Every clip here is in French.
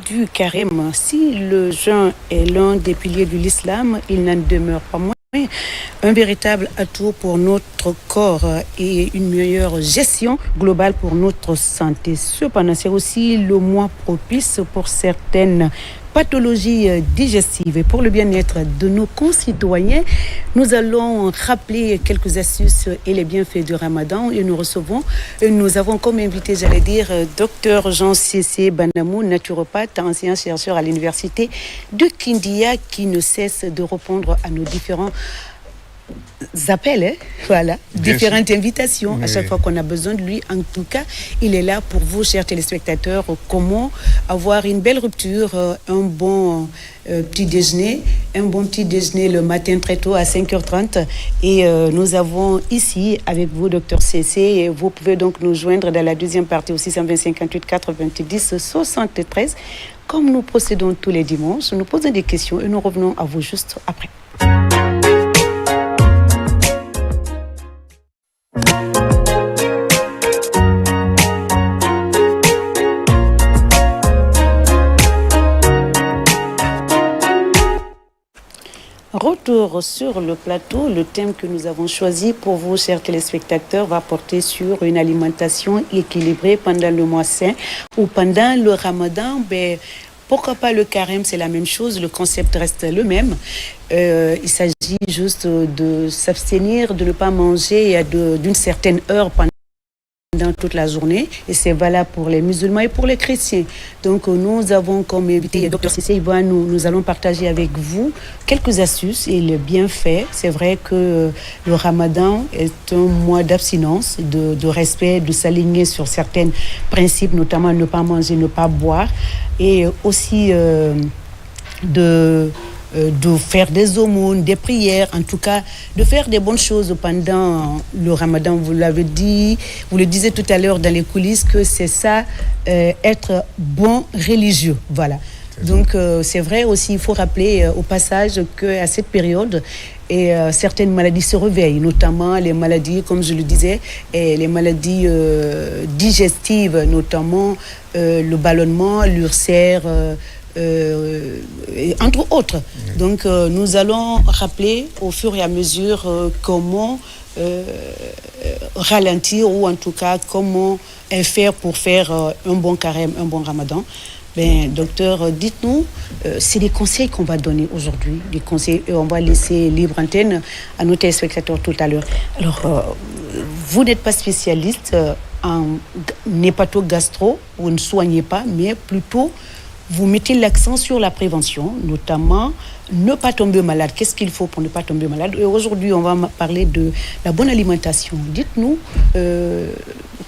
du carême. Si le jeûne est l'un des piliers de l'islam, il n'en demeure pas moins un véritable atout pour notre corps et une meilleure gestion globale pour notre santé. Cependant, c'est aussi le mois propice pour certaines pathologies digestives. Et pour le bien-être de nos concitoyens, nous allons rappeler quelques astuces et les bienfaits du Ramadan. Et nous avons comme invité, Dr Jean C.C. Banamou, naturopathe, ancien chercheur à l'université de Kindia, qui ne cesse de répondre à nos différents appels, différentes invitations à chaque fois qu'on a besoin de lui. En tout cas, il est là pour vous, chers téléspectateurs, comment avoir une belle rupture, un bon petit déjeuner le matin très tôt à 5h30. Et nous avons ici avec vous, Dr CC, et vous pouvez donc nous joindre dans la deuxième partie au 620 58 90 73. Comme nous procédons tous les dimanches, nous posons des questions et nous revenons à vous juste après. Retour sur le plateau, le thème que nous avons choisi pour vous, chers téléspectateurs, va porter sur une alimentation équilibrée pendant le mois saint ou pendant le Ramadan. Pourquoi pas le carême, c'est la même chose, le concept reste le même. Il s'agit juste de s'abstenir, de ne pas manger d'une certaine heure pendant toute la journée, et c'est valable pour les musulmans et pour les chrétiens. Donc nous avons comme invité Dr Cissé, nous allons partager avec vous quelques astuces et les bienfaits. C'est vrai que le Ramadan est un mois d'abstinence, de respect, de s'aligner sur certains principes, notamment ne pas manger, ne pas boire, et aussi de faire des aumônes, des prières, en tout cas de faire des bonnes choses pendant le Ramadan. Vous l'avez dit, vous le disiez tout à l'heure dans les coulisses, que c'est ça, être bon religieux. Voilà. Donc c'est vrai aussi, il faut rappeler au passage qu'à cette période, certaines maladies se réveillent, notamment les maladies, comme je le disais, les maladies digestives, notamment le ballonnement, l'ulcère, entre autres. Donc nous allons rappeler au fur et à mesure comment ralentir, ou en tout cas comment faire pour faire un bon carême, un bon Ramadan. Docteur, dites-nous, c'est des conseils qu'on va donner aujourd'hui, des conseils, et on va laisser libre antenne à nos téléspectateurs tout à l'heure. Alors, vous n'êtes pas spécialiste en hépato-gastro, vous ne soignez pas, mais plutôt vous mettez l'accent sur la prévention, notamment ne pas tomber malade. Qu'est-ce qu'il faut pour ne pas tomber malade? Et aujourd'hui, on va parler de la bonne alimentation. Dites-nous,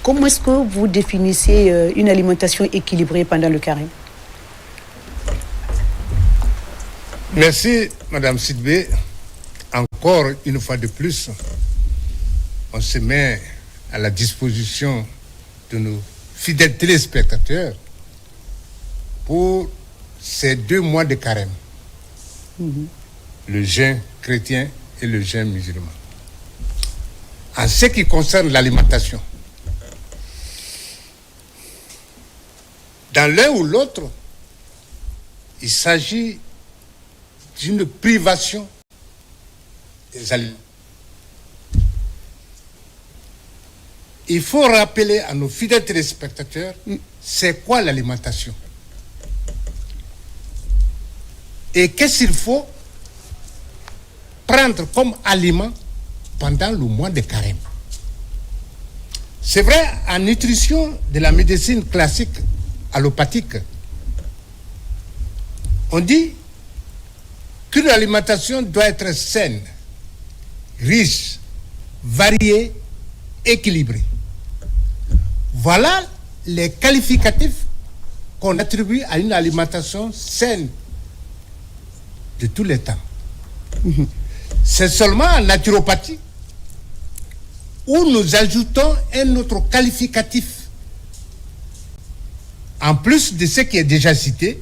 comment est-ce que vous définissez une alimentation équilibrée pendant le carême? Merci, Madame Sidbé. Encore une fois de plus, on se met à la disposition de nos fidèles téléspectateurs pour ces 2 mois de carême, le jeûne chrétien et le jeûne musulman. En ce qui concerne l'alimentation, dans l'un ou l'autre, il s'agit d'une privation des aliments. Il faut rappeler à nos fidèles téléspectateurs, c'est quoi l'alimentation? Et qu'est-ce qu'il faut prendre comme aliment pendant le mois de carême? C'est vrai, en nutrition de la médecine classique allopathique, on dit qu'une alimentation doit être saine, riche, variée, équilibrée. Voilà les qualificatifs qu'on attribue à une alimentation saine de tous les temps. C'est seulement en naturopathie où nous ajoutons un autre qualificatif. En plus de ce qui est déjà cité,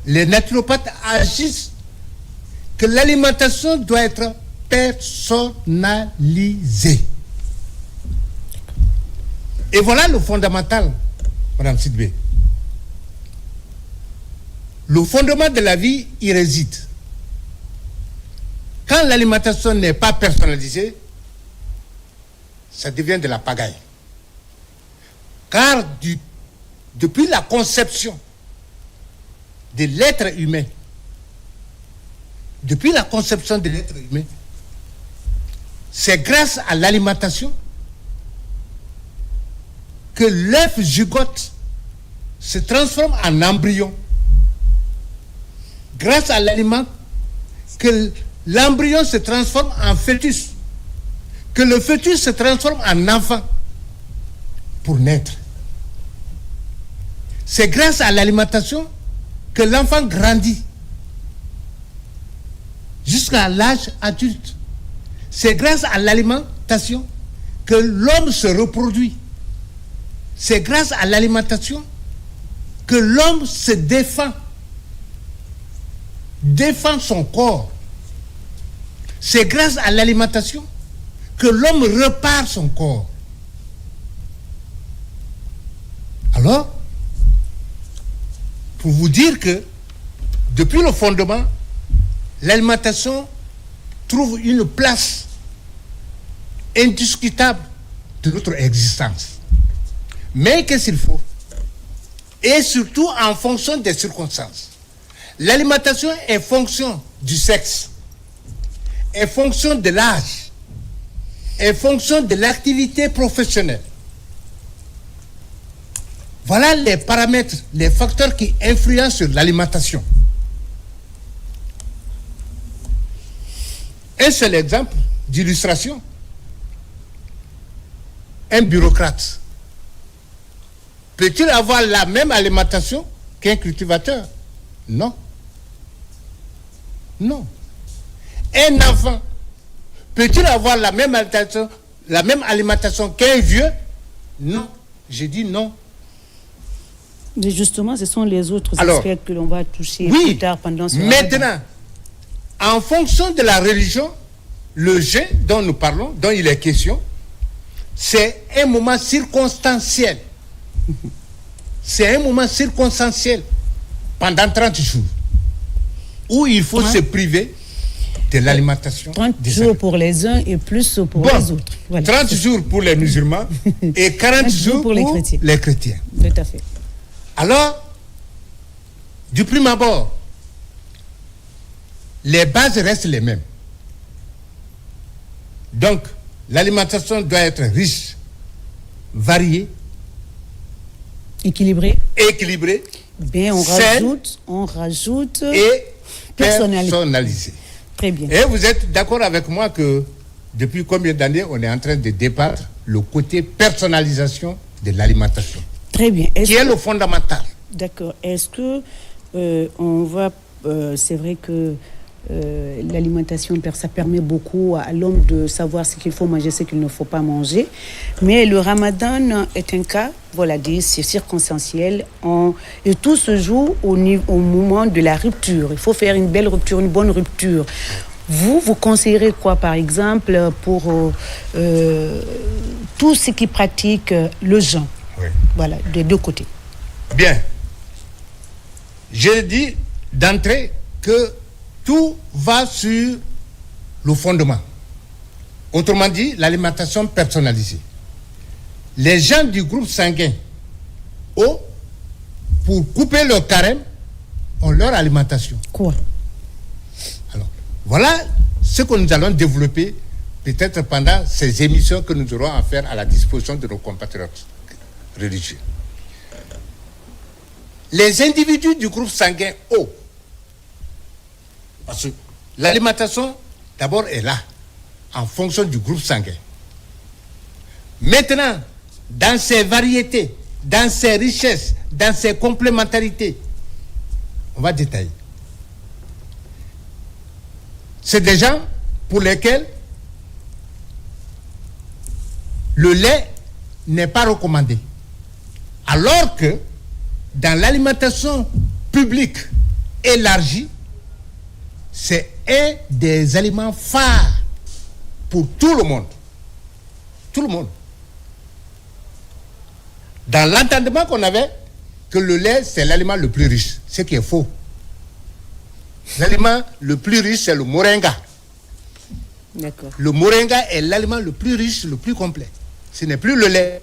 les naturopathes agissent que l'alimentation doit être personnalisée. Et voilà le fondamental, Madame Sidbé. le fondement de la vie y réside. Quand l'alimentation n'est pas personnalisée, ça devient de la pagaille. Car depuis la conception de l'être humain, c'est grâce à l'alimentation que l'œuf zygote se transforme en embryon. Grâce à l'aliment, que l'embryon se transforme en fœtus. Que le fœtus se transforme en enfant pour naître. C'est grâce à l'alimentation que l'enfant grandit jusqu'à l'âge adulte. C'est grâce à l'alimentation que l'homme se reproduit. C'est grâce à l'alimentation que l'homme se défend son corps. C'est grâce à l'alimentation que l'homme repart son corps. Alors, pour vous dire que depuis le fondement, l'alimentation trouve une place indiscutable de notre existence. Mais qu'est-ce qu'il faut? Et surtout en fonction des circonstances. L'alimentation est fonction du sexe, est fonction de l'âge, est fonction de l'activité professionnelle. Voilà les paramètres, les facteurs qui influencent sur l'alimentation. Un seul exemple d'illustration. Un bureaucrate peut-il avoir la même alimentation qu'un cultivateur? Non. Non. Un enfant peut-il avoir la même alimentation qu'un vieux? Non. J'ai dit non. Mais justement, ce sont les autres aspects que l'on va toucher plus tard pendant ce Maintenant, en fonction de la religion, le jeûne dont nous parlons, dont il est question, c'est un moment circonstanciel. C'est un moment circonstanciel pendant 30 jours où il faut se priver de l'alimentation. 30 jours pour les uns et plus pour les autres. Voilà. 30 jours pour les musulmans et 40 jours pour les chrétiens. Tout à fait. Alors, du prime abord, les bases restent les mêmes. Donc, l'alimentation doit être riche, variée, équilibrée. Bien, on rajoute et personnalisée. Très bien. Et vous êtes d'accord avec moi que depuis combien d'années on est en train de débattre le côté personnalisation de l'alimentation? Très bien. Qui est le fondamental. D'accord. Est-ce que c'est vrai que l'alimentation, ça permet beaucoup à l'homme de savoir ce qu'il faut manger, ce qu'il ne faut pas manger. Mais le ramadan est un cas, c'est circonstanciel. Et tout se joue au moment de la rupture. Il faut faire une belle rupture, une bonne rupture. Vous conseillerez quoi, par exemple, pour tous ceux qui pratiquent le jeûne? Voilà, des deux côtés. Bien. Je dis d'entrée que tout va sur le fondement. Autrement dit, l'alimentation personnalisée. Les gens du groupe sanguin, pour couper leur carême, ont leur alimentation. Quoi? Alors, voilà ce que nous allons développer peut-être pendant ces émissions que nous aurons à faire à la disposition de nos compatriotes religieux. Les individus du groupe sanguin O, parce que l'alimentation, d'abord, est là, en fonction du groupe sanguin. Maintenant, dans ses variétés, dans ses richesses, dans ses complémentarités, on va détailler. C'est des gens pour lesquels le lait n'est pas recommandé. Alors que dans l'alimentation publique élargie, c'est un des aliments phares pour tout le monde. Tout le monde. Dans l'entendement qu'on avait, que le lait, c'est l'aliment le plus riche, ce qui est faux. l'aliment le plus riche, c'est le moringa. D'accord. Le moringa est l'aliment le plus riche, le plus complet. Ce n'est plus le lait.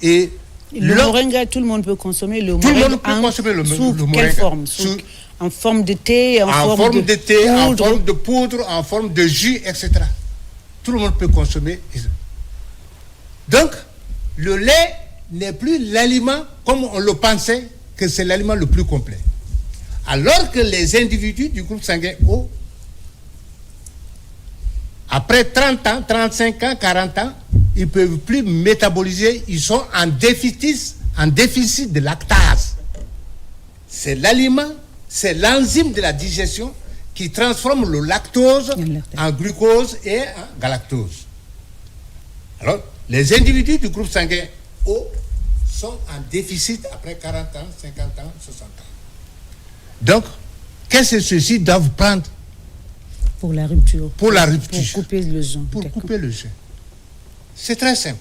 Et le moringa, tout le monde peut consommer le tout moringa. Le monde peut consommer le moringa. Quelle forme? En forme de thé, en forme de thé, poudre. en forme de poudre, en forme de jus, etc. Tout le monde peut consommer. Donc, le lait n'est plus l'aliment comme on le pensait que c'est l'aliment le plus complet. Alors que les individus du groupe sanguin O, après 30 ans, 35 ans, 40 ans, ils ne peuvent plus métaboliser, ils sont en déficit de lactase. C'est l'aliment, c'est l'enzyme de la digestion qui transforme le lactose en glucose et en galactose. Alors, les individus du groupe sanguin O sont en déficit après 40 ans, 50 ans, 60 ans. Donc, qu'est-ce que ceux-ci doivent prendre pour la rupture? Pour la rupture. Pour couper le jeûne. Pour couper le jeûne. C'est très simple.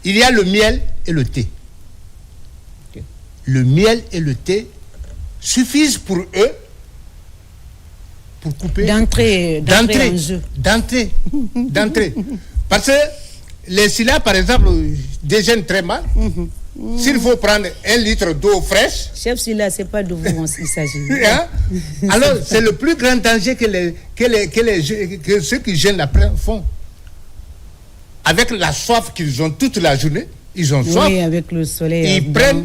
Il y a le miel et le thé. Okay. Le miel et le thé suffisent pour eux pour couper. D'entrée. Parce que les SILA, par exemple, déjeunent très mal. S'il faut prendre 1 litre d'eau fraîche. Chef SILA, c'est pas de vous il s'agit. Hein? Alors, c'est le plus grand danger que ceux qui jeûnent après font. Avec la soif qu'ils ont toute la journée, ils ont soif. Oui, avec le soleil.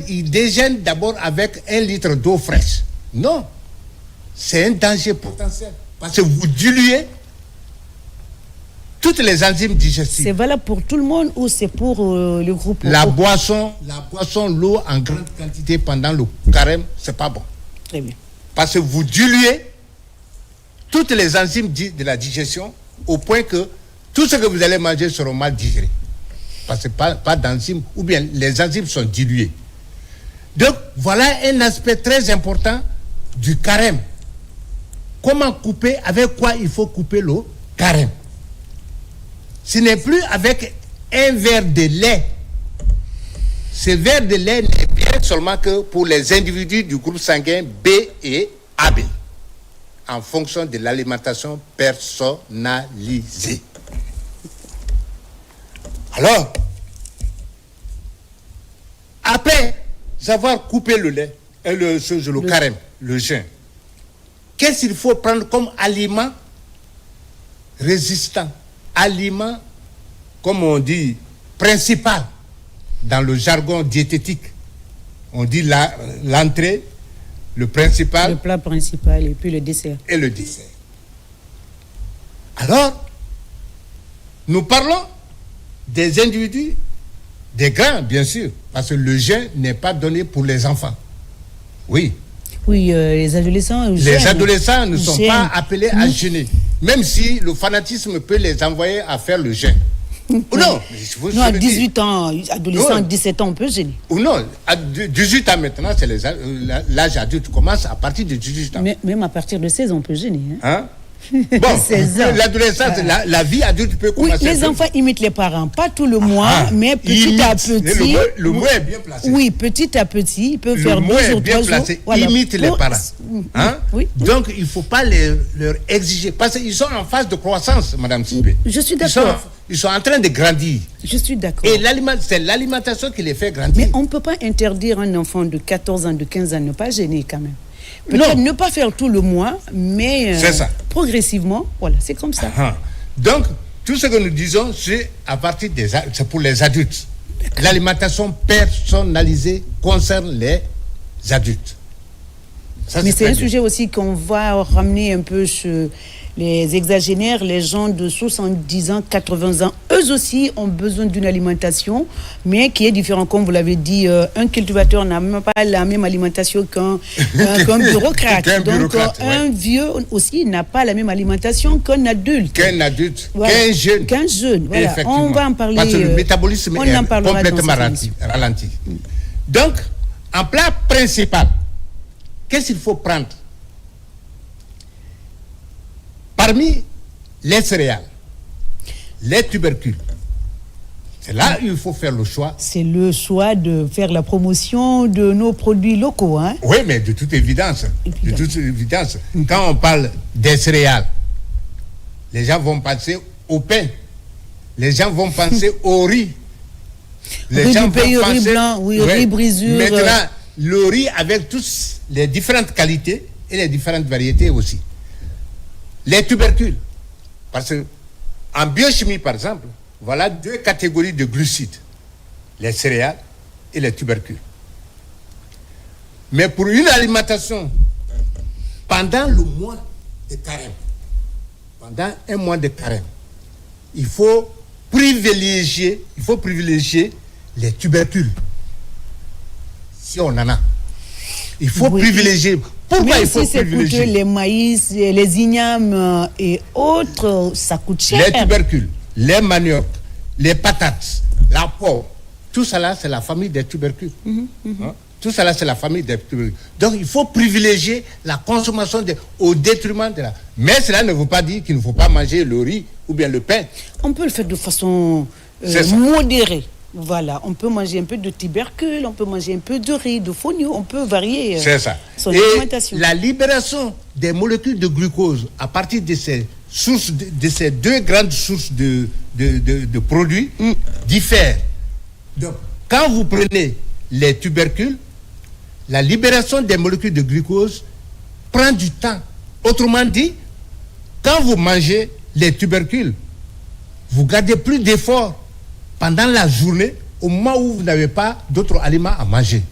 Ils déjeunent d'abord avec 1 litre d'eau fraîche. Non. C'est un danger potentiel. Parce que vous diluez toutes les enzymes digestives. C'est valable pour tout le monde ou c'est pour le groupe? La boisson, l'eau en grande quantité pendant le carême, c'est pas bon. Très bien. Parce que vous diluez toutes les enzymes de la digestion au point que tout ce que vous allez manger sera mal digéré. Parce que pas d'enzymes, ou bien les enzymes sont diluées. Donc, voilà un aspect très important du carême. Comment couper, avec quoi il faut couper le carême? Ce n'est plus avec un verre de lait. Ce verre de lait n'est bien seulement que pour les individus du groupe sanguin B et AB, en fonction de l'alimentation personnalisée. Alors, après avoir coupé le lait, le carême, le jeûne, qu'est-ce qu'il faut prendre comme aliment résistant? Aliment, comme on dit, principal dans le jargon diététique. On dit l'entrée, le principal. Le plat principal et puis le dessert. Et le dessert. Alors, nous parlons des individus, des grands, bien sûr, parce que le jeûne n'est pas donné pour les enfants. Oui. Oui, les adolescents. Les adolescents ne sont pas appelés à jeûner, même si le fanatisme peut les envoyer à faire le jeûne. Ou non, non, à 18 ans, adolescents, 17 ans, on peut jeûner. Ou non, à 18 ans maintenant, c'est l'âge adulte commence à partir de 18 ans. Mais même à partir de 16 ans, on peut jeûner. Hein? Bon, l'adolescence, la vie adulte peut commencer. Oui, les enfants imitent les parents, pas tout le mois, mais petit à petit. Le mot est bien placé. Oui, petit à petit, ils peuvent faire 2 ou 3 jours. Voilà, imite les parents. Hein? Oui. Donc, il ne faut pas leur exiger, parce qu'ils sont en phase de croissance, Madame Sibé. Je suis d'accord. Ils sont en train de grandir. Je suis d'accord. Et c'est l'alimentation qui les fait grandir. Mais on ne peut pas interdire un enfant de 14 ans, de 15 ans, ne pas gêner quand même. Peut-être ne pas faire tout le mois, mais progressivement, voilà, c'est comme ça. Donc, tout ce que nous disons, c'est c'est pour les adultes. L'alimentation personnalisée concerne les adultes. Ça, mais c'est un sujet aussi qu'on va ramener un peu sur les hexagénaires, les gens de 70 ans, 80 ans. Eux aussi ont besoin d'une alimentation, mais qui est différente. Comme vous l'avez dit, un cultivateur n'a même pas la même alimentation qu'un bureaucrate. Un vieux aussi n'a pas la même alimentation qu'un adulte. Voilà. Qu'un jeune. Voilà. On va en parler. Parce que le métabolisme est complètement ralenti. Donc, en plat principal, qu'est-ce qu'il faut prendre? Parmi les céréales, les tubercules, C'est là qu'il faut faire le choix. C'est le choix de faire la promotion de nos produits locaux. Hein? Oui, mais de toute évidence. Quand on parle des céréales, les gens vont penser au pain. Les gens vont penser au riz. Les gens vont penser riz blanc, riz brisure. Maintenant, le riz avec toutes les différentes qualités et les différentes variétés aussi. Les tubercules. Parce que en biochimie, par exemple, voilà 2 catégories de glucides, les céréales et les tubercules. Mais pour une alimentation, pendant le mois de carême, pendant un mois de carême, il faut privilégier les tubercules, si on en a. Il faut privilégier. Pourquoi il faut privilégier les maïs, les ignames et autres, ça coûte cher. Les tubercules, les maniocs, les patates, la pomme, tout ça c'est la famille des tubercules. Tout ça c'est la famille des tubercules. Donc il faut privilégier la consommation au détriment de la... Mais cela ne veut pas dire qu'il ne faut pas manger le riz ou bien le pain. On peut le faire de façon modérée. Voilà, on peut manger un peu de tubercules, on peut manger un peu de riz, de fonio, on peut varier son alimentation. La libération des molécules de glucose à partir de ces sources, de ces 2 grandes sources de produits diffère. Donc, quand vous prenez les tubercules, la libération des molécules de glucose prend du temps. Autrement dit, quand vous mangez les tubercules, vous gardez plus d'efforts pendant la journée, au moment où vous n'avez pas d'autres aliments à manger.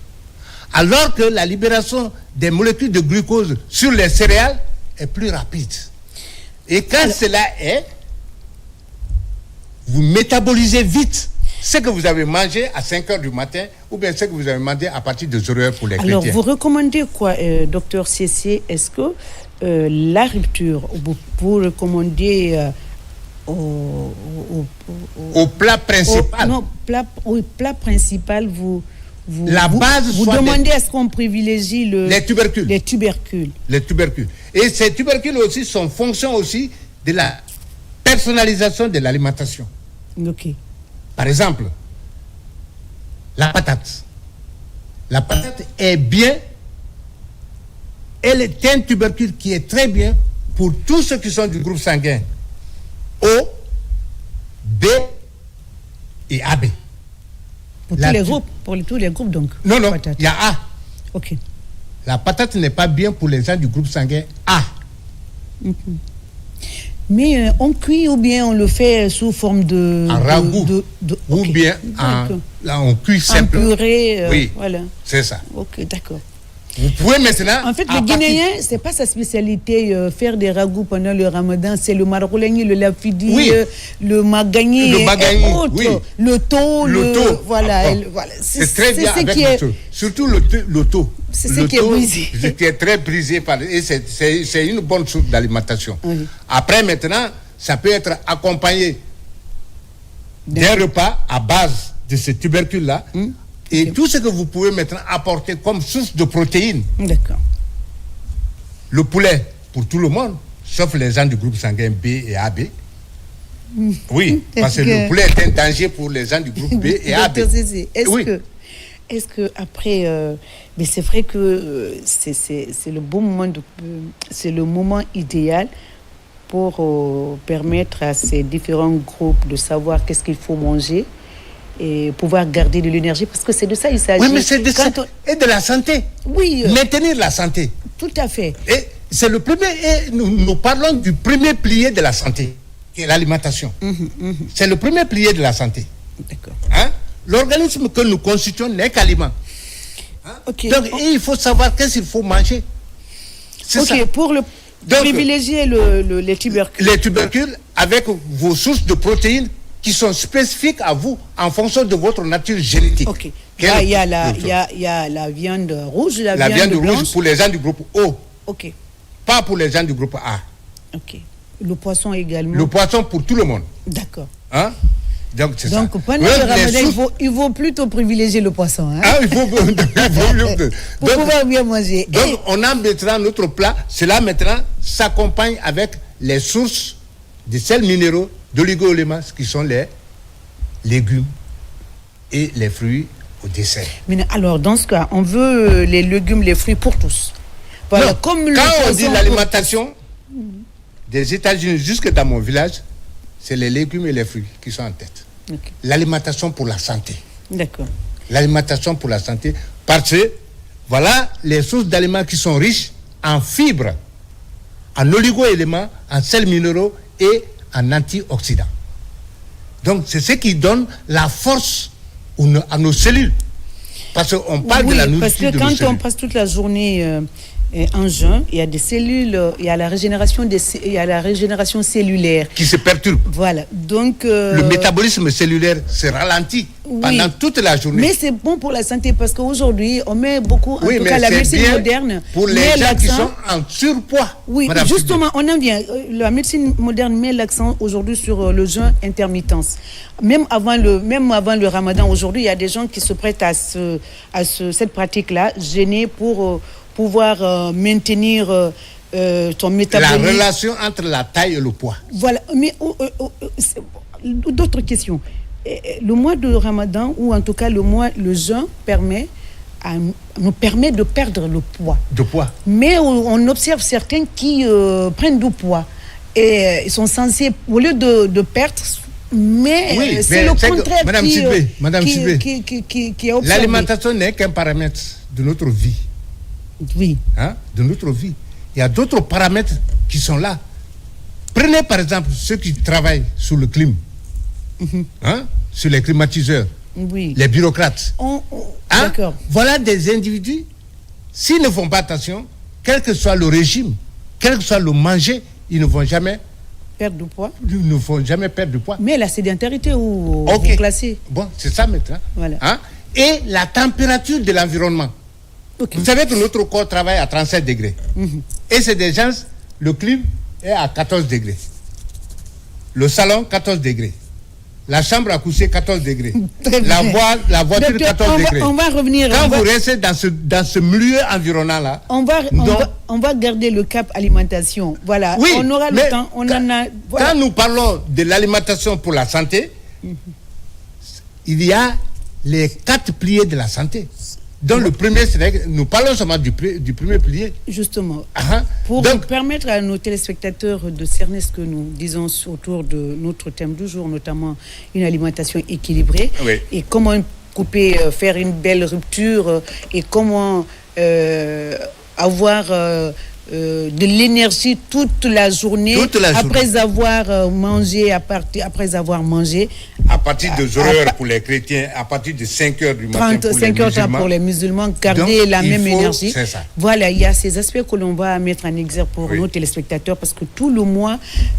Alors que la libération des molécules de glucose sur les céréales est plus rapide. Et quand cela est, vous métabolisez vite ce que vous avez mangé à 5 heures du matin ou bien ce que vous avez mangé à partir de 0 heure pour les chrétiens. Alors, vous recommandez quoi, docteur Cessier? Est-ce que la rupture, vous recommandez... au plat principal. Plat principal, vous demandez à ce qu'on privilégie les tubercules. Les tubercules. Les tubercules. Et ces tubercules aussi sont fonction aussi de la personnalisation de l'alimentation. Ok. Par exemple, la patate. La patate est bien. Elle est un tubercule qui est très bien pour tous ceux qui sont du groupe sanguin O, B et AB. Pour tous les groupes, donc. Non, il y a A. Ok. La patate n'est pas bien pour les gens du groupe sanguin A. Mais on cuit ou bien on le fait sous forme de... En ragoût. Ou bien on cuit simplement. En purée, oui, voilà. C'est ça. Ok, d'accord. Vous pouvez maintenant... En fait, le Guinéen, c'est pas sa spécialité, faire des ragoûts pendant le Ramadan. C'est le maroulani, le lafidi, le magani, et autres. Oui. Le taux. Voilà. C'est très bien avec le taux. Surtout le taux. C'est ce qui est brisé. Qui est très brisé. Et c'est une bonne source d'alimentation. Oui. Après, maintenant, ça peut être accompagné d'un repas à base de ce tubercule-là. Et tout ce que vous pouvez maintenant apporter comme source de protéines. D'accord. Le poulet pour tout le monde, sauf les gens du groupe sanguin B et AB. Oui, parce que le poulet est un danger pour les gens du groupe B et AB. Est-ce que après, mais c'est vrai que c'est le bon moment, c'est le moment idéal pour permettre à ces différents groupes de savoir qu'est-ce qu'il faut manger et pouvoir garder de l'énergie, parce que c'est de ça il s'agit. Oui, mais c'est de ça. Et de la santé. Oui. Maintenir la santé. Tout à fait. Et c'est le premier, et nous parlons du premier pilier de la santé, qui est l'alimentation. C'est le premier pilier de la santé. D'accord. L'organisme que nous constituons n'est qu'aliment. Okay. Donc, il faut savoir qu'est-ce qu'il faut manger. C'est ça. Pour privilégier les tubercules. Les tubercules avec vos sources de protéines qui sont spécifiques à vous en fonction de votre nature génétique. Ok. Là, il y a la viande rouge, la viande blanche. Rouge pour les gens du groupe O. Ok. Pas pour les gens du groupe A. Ok. Le poisson également. Le poisson pour tout le monde. D'accord. Donc, c'est ça. Donc, pendant le Ramadan, il faut plutôt privilégier le poisson. Il faut pour pouvoir bien manger. Donc, on a maintenant notre plat. Cela, maintenant, s'accompagne avec les sources de sels minéraux, d'oligo-éléments, qui sont les légumes et les fruits au dessert. Mais alors, dans ce cas, on veut les légumes, les fruits pour tous. Voilà, Non, comme le quand on dit poisson l'alimentation des États-Unis jusque dans mon village, c'est les légumes et les fruits qui sont en tête. Ok. L'alimentation pour la santé. D'accord. L'alimentation pour la santé, parce que voilà les sources d'aliments qui sont riches en fibres, en oligo-éléments, en sels minéraux et en antioxydants. Donc c'est ce qui donne la force à nos cellules. Parce qu'on parle de la nourriture de nos cellules. Parce que quand on passe toute la journée en jeûne, il y a des cellules, il y a la régénération cellulaire Qui se perturbe. Voilà. Donc Le métabolisme cellulaire se ralentit pendant toute la journée. Mais c'est bon pour la santé parce qu'aujourd'hui, on met beaucoup, en tout cas la médecine moderne, pour les gens qui sont en surpoids. Oui, Madame justement, on en vient. La médecine moderne met l'accent aujourd'hui sur le jeûne intermittence. Même avant le ramadan, aujourd'hui, il y a des gens qui se prêtent à cette pratique-là, jeûner pour pouvoir maintenir ton métabolisme. La relation entre la taille et le poids. Voilà, mais d'autres questions. Le mois de Ramadan, ou en tout cas le jeûne nous permet de perdre le poids. De poids. Mais on observe certains qui prennent du poids et ils sont censés, au lieu de perdre, mais c'est le contraire qui est observé. L'alimentation n'est qu'un paramètre de notre vie. Oui. De notre vie. Il y a d'autres paramètres qui sont là. Prenez par exemple ceux qui travaillent sous le clim, sur les climatiseurs, les bureaucrates. D'accord. Voilà des individus, s'ils ne font pas attention, quel que soit le régime, quel que soit le manger, ils ne vont jamais perdre du poids. Ils ne vont jamais perdre du poids. Mais la sédentarité, où vous classez. Bon, c'est ça maintenant. Voilà. Et la température de l'environnement. Okay. Vous savez que notre corps travaille à 37 degrés. Et c'est des gens, le climat est à 14 degrés. Le salon, 14 degrés. La chambre à coucher, 14 degrés. La voiture, 14 degrés. On va revenir. Quand vous restez dans ce milieu environnant-là... On va garder le cap alimentation. Voilà. Oui, on aura le temps. Voilà. Quand nous parlons de l'alimentation pour la santé, il y a les 4 piliers de la santé. Donc le premier, c'est nous parlons seulement du premier pilier. Justement, pour permettre à nos téléspectateurs de cerner ce que nous disons autour de notre thème du jour, notamment une alimentation équilibrée, et comment faire une belle rupture, et comment avoir de l'énergie toute la journée après avoir mangé, après avoir mangé. À partir de 0 heures pour les chrétiens, à partir de 5 heures du matin pour les musulmans, garder donc, la même énergie. C'est ça. Voilà, il y a ces aspects que l'on va mettre en exergue pour nos téléspectateurs, parce que tout le mois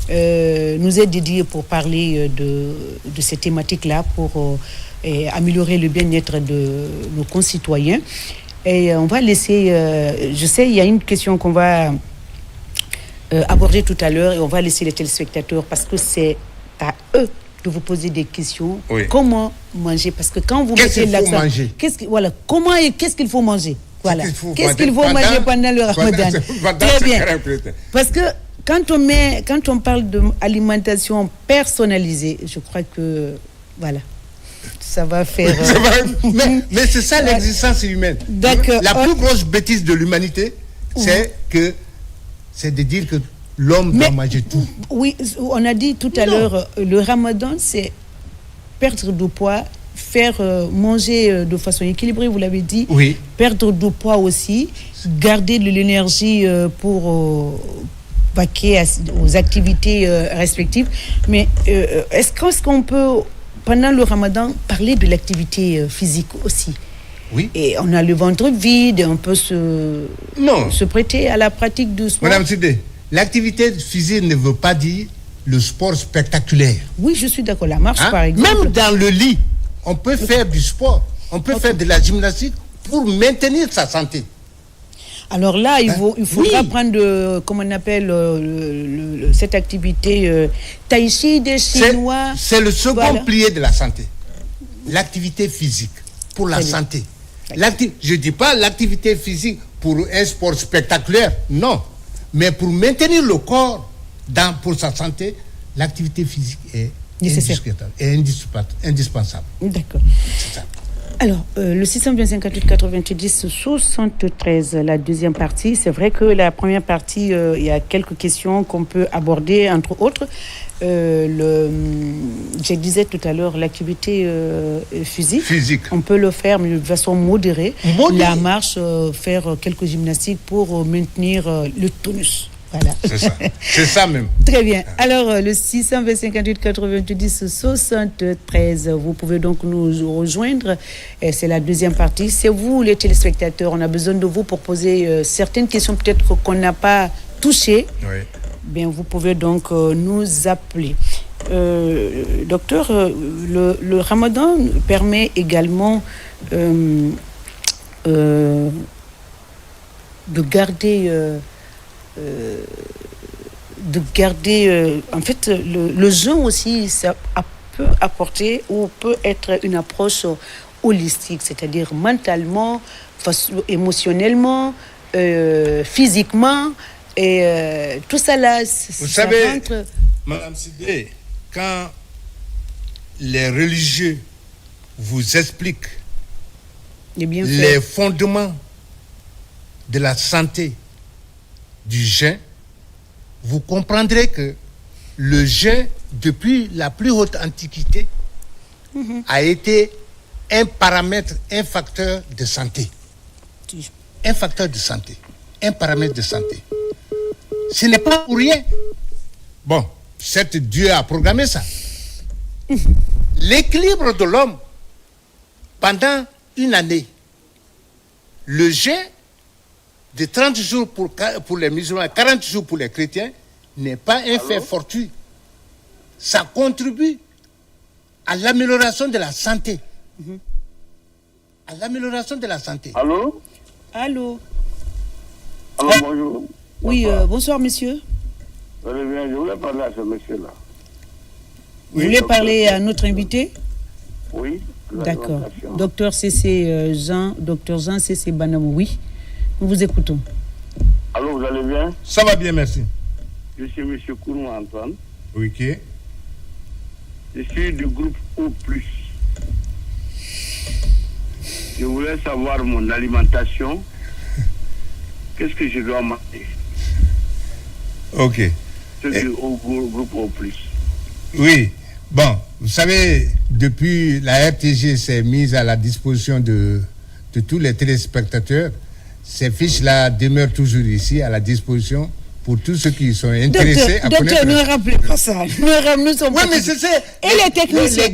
nous est dédié pour parler de ces thématiques-là, pour améliorer le bien-être de nos concitoyens. Et on va laisser, je sais, il y a une question qu'on va aborder tout à l'heure, et on va laisser les téléspectateurs, parce que c'est à eux de vous poser des questions. Comment manger? Parce que quand vous mettez l'accent, comment et qu'est-ce qu'il faut manger? Voilà. Qu'est-ce qu'il faut manger pendant le Ramadan? Très bien. Parce que quand on parle d'alimentation personnalisée, je crois que voilà. Ça va faire... mais c'est ça l'existence humaine. D'accord. La plus grosse bêtise de l'humanité, c'est de dire que l'homme doit manger tout. Oui, on a dit tout à l'heure, le Ramadan, c'est perdre du poids, faire manger de façon équilibrée, vous l'avez dit. Oui. Perdre du poids aussi, garder de l'énergie pour vaquer aux activités respectives. Mais est-ce qu'on peut, pendant le Ramadan, parler de l'activité physique aussi? Oui. Et on a le ventre vide, on peut se prêter à la pratique du sport. Madame Sidé, l'activité physique ne veut pas dire le sport spectaculaire. Oui, je suis d'accord. La marche, par exemple. Même dans le lit, on peut faire du sport, on peut faire de la gymnastique pour maintenir sa santé. Alors là, il faudra prendre, comment on appelle, cette activité tai chi des Chinois. C'est le second pilier de la santé. L'activité physique pour la santé. Je ne dis pas l'activité physique pour un sport spectaculaire, non. Mais pour maintenir le corps pour sa santé, l'activité physique est nécessaire et indispensable. D'accord. C'est ça. Alors, le 625 90 73, la deuxième partie, c'est vrai que la première partie, il y a quelques questions qu'on peut aborder, entre autres. Je disais tout à l'heure, l'activité physique, on peut le faire mais de façon modérée. La marche, faire quelques gymnastiques pour maintenir le tonus. Voilà. C'est ça même. Très bien. Alors, le 625 90 73, vous pouvez donc nous rejoindre. Et c'est la deuxième partie. C'est vous, les téléspectateurs. On a besoin de vous pour poser certaines questions peut-être qu'on n'a pas touchées. Oui. Bien, vous pouvez donc nous appeler. Docteur, le ramadan permet également de garder en fait le jeûne aussi, ça peut apporter ou peut être une approche holistique, c'est-à-dire mentalement, émotionnellement, physiquement, et tout ça là, vous savez, rentre... Madame Sidé, quand les religieux vous expliquent les fondements de la santé du jeûne, vous comprendrez que le jeûne, depuis la plus haute antiquité, a été un paramètre, un facteur de santé. Un facteur de santé, un paramètre de santé. Ce n'est pas pour rien. Bon, certes, Dieu a programmé ça. L'équilibre de l'homme pendant une année, le jeûne de 30 jours pour les musulmans, 40 jours pour les chrétiens, n'est pas un fait fortuit. Ça contribue à l'amélioration de la santé. À l'amélioration de la santé. Allô? Allô? Allô, bonjour. Oui, bonsoir, monsieur. Vous allez bien, je voulais parler à ce monsieur-là. Vous voulez parler à notre invité? Oui. D'accord. Docteur C.C. Jean, docteur Jean C.C. Banamou, oui. Nous vous écoutons. Allô, vous allez bien? Ça va bien, merci. Je suis monsieur Kounou Antoine. Oui, qui est? Je suis du groupe O+. Je voulais savoir mon alimentation. Qu'est-ce que je dois manger? Ok. C'est du groupe O+. Oui. Bon, vous savez, depuis la RTG s'est mise à la disposition de tous les téléspectateurs, ces fiches-là demeurent toujours ici à la disposition pour tous ceux qui sont intéressés à connaître. Docteur, ne rappelez pas ça. Nous sommes oui, mais c'est ça. Et les techniciens.